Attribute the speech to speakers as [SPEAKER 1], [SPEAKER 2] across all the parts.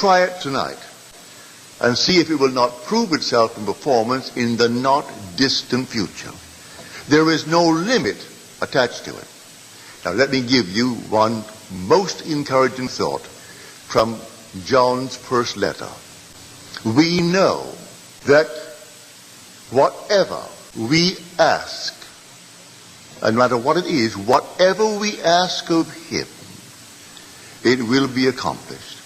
[SPEAKER 1] Try it tonight and see if it will not prove itself in performance in the not distant future. There is no limit attached to it. Now let me give you one most encouraging thought from John's first letter. We know that whatever we ask, and no matter what it is, whatever we ask of him, it will be accomplished.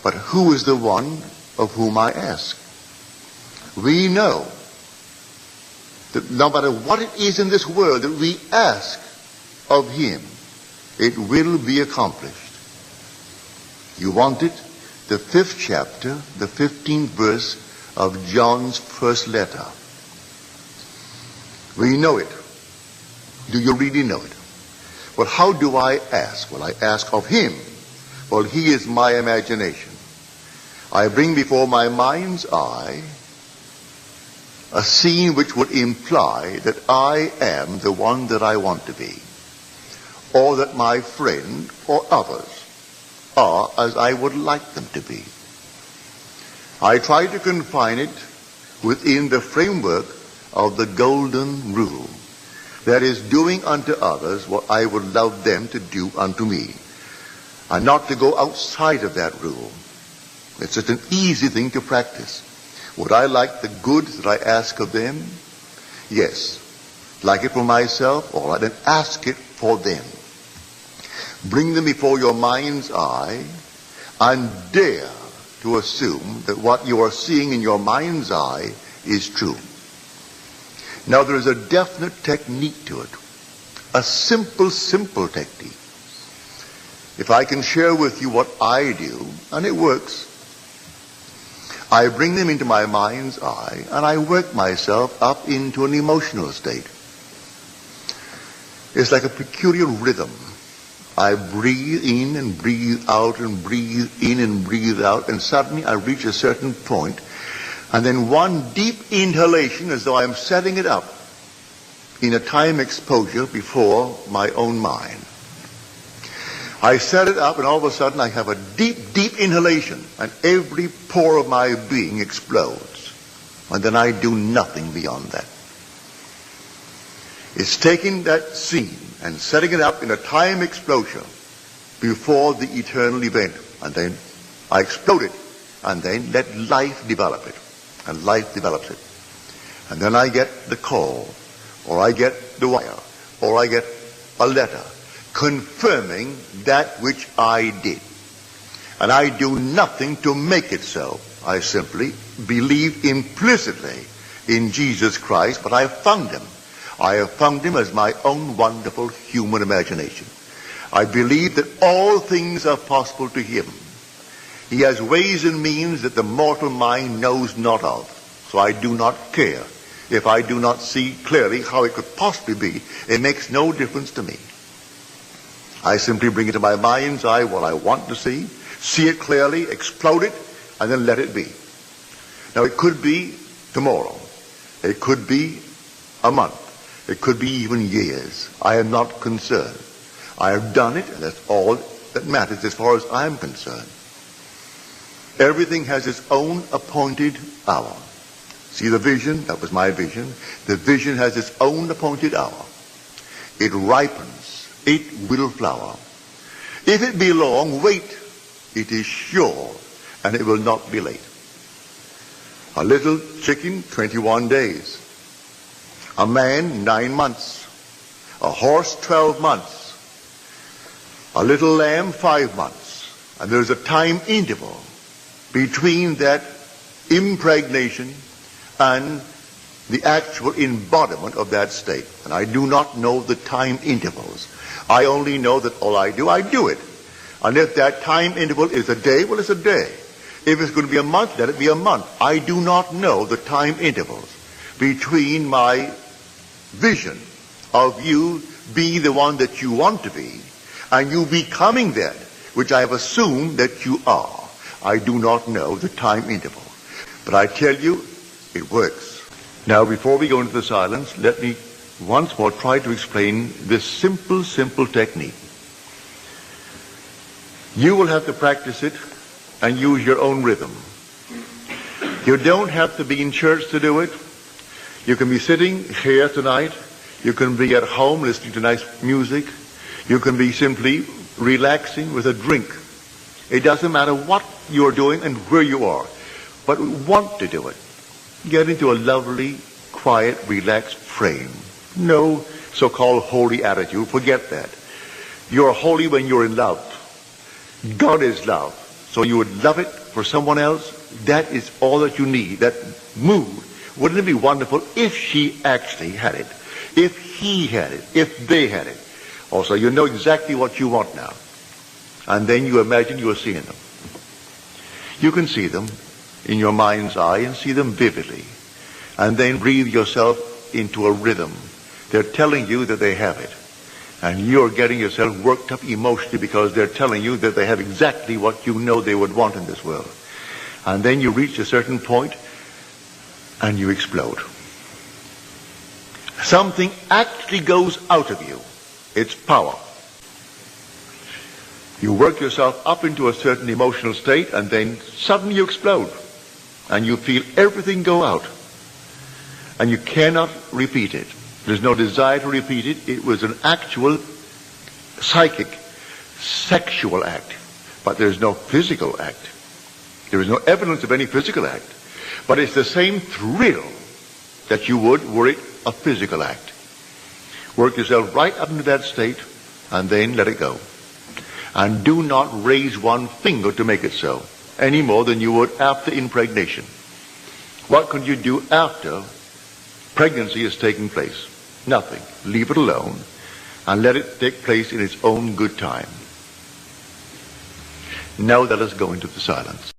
[SPEAKER 1] But who is the one of whom I ask? We know that no matter what it is in this world that we ask of him, it will be accomplished. You want it? The 5th chapter, the 15th verse of John's first letter. We know it. Do you really know it? Well, how do I ask? Well, I ask of him. Well, he is my imagination. I bring before my mind's eye a scene which would imply that I am the one that I want to be, or that my friend or others are as I would like them to be. I try to confine it within the framework of the golden rule, that is, doing unto others what I would love them to do unto me, and not to go outside of that rule. It's such an easy thing to practice. Would I like the good that I ask of them? Yes. Like it for myself? All right, then ask it for them. Bring them before your mind's eye and dare to assume that what you are seeing in your mind's eye is true. Now there is a definite technique to it. A simple technique. If I can share with you what I do, and it works, I bring them into my mind's eye and I work myself up into an emotional state. It's like a peculiar rhythm. I breathe in and breathe out and breathe in and breathe out, and suddenly I reach a certain point, and then one deep inhalation as though I'm setting it up in a time exposure before my own mind. I set it up and all of a sudden I have a deep inhalation and every pore of my being explodes. And then I do nothing beyond that. It's taking that scene and setting it up in a time explosion before the eternal event. And then I explode it and then let life develop it. And life develops it. And then I get the call, or I get the wire, or I get a letter confirming that which I did. And I do nothing to make it so. I simply believe implicitly in Jesus Christ, but I have found him. I have found him as my own wonderful human imagination. I believe that all things are possible to him. He has ways and means that the mortal mind knows not of. So I do not care if I do not see clearly how it could possibly be. It makes no difference to me. I simply bring it to my mind's eye what I want to see it clearly, explode it, and then let it be. Now it could be tomorrow. It could be a month. It could be even years. I am not concerned. I have done it, and that's all that matters as far as I'm concerned. Everything has its own appointed hour. See the vision? That was my vision. The vision has its own appointed hour. It ripens. It will flower. If it be long, wait. It is sure, and it will not be late. A little chicken, 21 days. A man, 9 months. A horse, 12 months. A little lamb, 5 months. And there's a time interval between that impregnation and the actual embodiment of that state. And I do not know the time intervals. I only know that all I do it. And if that time interval is a day, well, it's a day. If it's going to be a month, let it be a month. I do not know the time intervals between my vision of you being the one that you want to be and you becoming that which I have assumed that you are. I do not know the time interval. But I tell you, it works. Now, before we go into the silence, let me once more try to explain this simple technique. You will have to practice it and use your own rhythm. You don't have to be in church to do it. You can be sitting here tonight. You can be at home listening to nice music. You can be simply relaxing with a drink. It doesn't matter what you're doing and where you are, but we want to do it. Get into a lovely, quiet, relaxed frame. No so-called holy attitude. Forget that. You're holy when you're in love. God is love. So you would love it for someone else. That is all that you need. That mood. Wouldn't it be wonderful if she actually had it? If he had it? If they had it? Also, you know exactly what you want now. And then you imagine you are seeing them. You can see them in your mind's eye and see them vividly. And then breathe yourself into a rhythm. They're telling you that they have it. And you're getting yourself worked up emotionally because they're telling you that they have exactly what you know they would want in this world. And then you reach a certain point and you explode. Something actually goes out of you. It's power. You work yourself up into a certain emotional state and then suddenly you explode. And you feel everything go out. And you cannot repeat it. There's no desire to repeat it. It was an actual psychic, sexual act. But there's no physical act. There is no evidence of any physical act. But it's the same thrill that you would were it a physical act. Work yourself right up into that state and then let it go. And do not raise one finger to make it so, any more than you would after impregnation. What can you do after pregnancy is taking place? Nothing. Leave it alone and let it take place in its own good time. Now let us go into the silence.